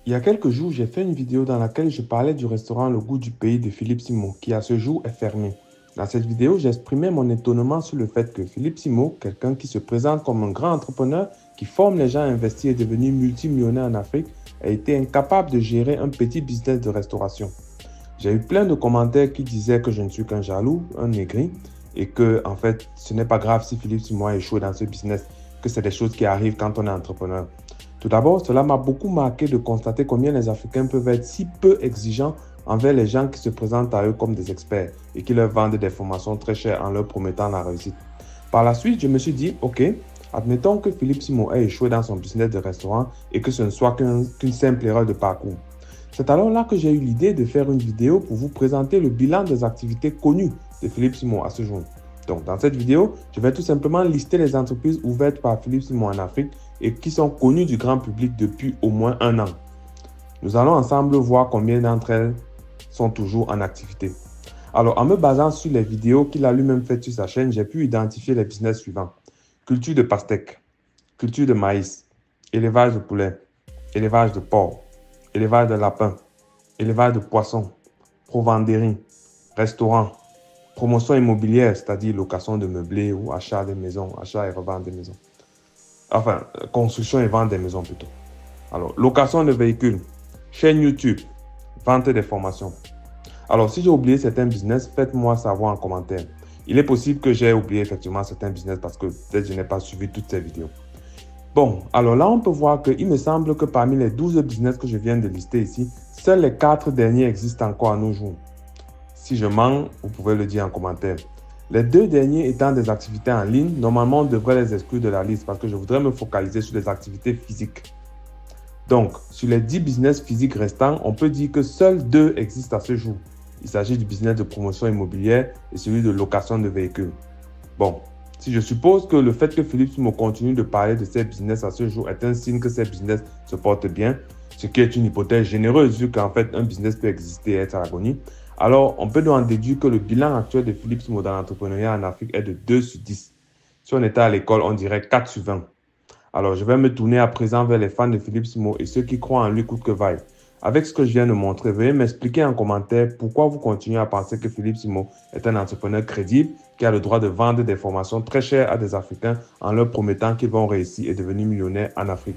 Il y a quelques jours, j'ai fait une vidéo dans laquelle je parlais du restaurant Le Goût du Pays de Philippe Simon, qui à ce jour est fermé. Dans cette vidéo, j'exprimais mon étonnement sur le fait que Philippe Simon, quelqu'un qui se présente comme un grand entrepreneur, qui forme les gens à investir et est devenu multimillionnaire en Afrique, a été incapable de gérer un petit business de restauration. J'ai eu plein de commentaires qui disaient que je ne suis qu'un jaloux, un aigri, et que, en fait, ce n'est pas grave si Philippe Simon a échoué dans ce business, que c'est des choses qui arrivent quand on est entrepreneur. Tout d'abord, cela m'a beaucoup marqué de constater combien les Africains peuvent être si peu exigeants envers les gens qui se présentent à eux comme des experts et qui leur vendent des formations très chères en leur promettant la réussite. Par la suite, je me suis dit, ok, admettons que Philippe Simon ait échoué dans son business de restaurant et que ce ne soit qu'une simple erreur de parcours. C'est alors là que j'ai eu l'idée de faire une vidéo pour vous présenter le bilan des activités connues de Philippe Simon à ce jour. Donc, dans cette vidéo, je vais tout simplement lister les entreprises ouvertes par Philippe Simon en Afrique et qui sont connues du grand public depuis au moins un an. Nous allons ensemble voir combien d'entre elles sont toujours en activité. Alors, en me basant sur les vidéos qu'il a lui-même faites sur sa chaîne, j'ai pu identifier les business suivants. Culture de pastèques, culture de maïs, élevage de poulet, élevage de porc, élevage de lapins, élevage de poissons, provenderie, restaurant, promotion immobilière, c'est-à-dire location de meublés ou achat de maisons, achat et revente des maisons. Enfin, construction et vente des maisons plutôt. Alors, location de véhicules, chaîne YouTube, vente des formations. Alors, si j'ai oublié certains business, faites-moi savoir en commentaire. Il est possible que j'ai oublié effectivement certains business parce que peut-être je n'ai pas suivi toutes ces vidéos. Bon, alors là, on peut voir qu'il me semble que parmi les 12 business que je viens de lister ici, seuls les 4 derniers existent encore à nos jours. Si je mens, vous pouvez le dire en commentaire. Les 2 derniers étant des activités en ligne, normalement on devrait les exclure de la liste parce que je voudrais me focaliser sur les activités physiques. Donc, sur les 10 business physiques restants, on peut dire que seuls 2 existent à ce jour. Il s'agit du business de promotion immobilière et celui de location de véhicules. Bon, si je suppose que le fait que Philippe Simon continue de parler de ces business à ce jour est un signe que ces business se portent bien, ce qui est une hypothèse généreuse vu qu'en fait un business peut exister et être à l'agonie, alors on peut donc en déduire que le bilan actuel de Philippe Simon dans l'entrepreneuriat en Afrique est de 2 sur 10. Si on était à l'école, on dirait 4 sur 20. Alors je vais me tourner à présent vers les fans de Philippe Simon et ceux qui croient en lui coûte que vaille. Avec ce que je viens de montrer, veuillez m'expliquer en commentaire pourquoi vous continuez à penser que Philippe Simon est un entrepreneur crédible qui a le droit de vendre des formations très chères à des Africains en leur promettant qu'ils vont réussir et devenir millionnaires en Afrique.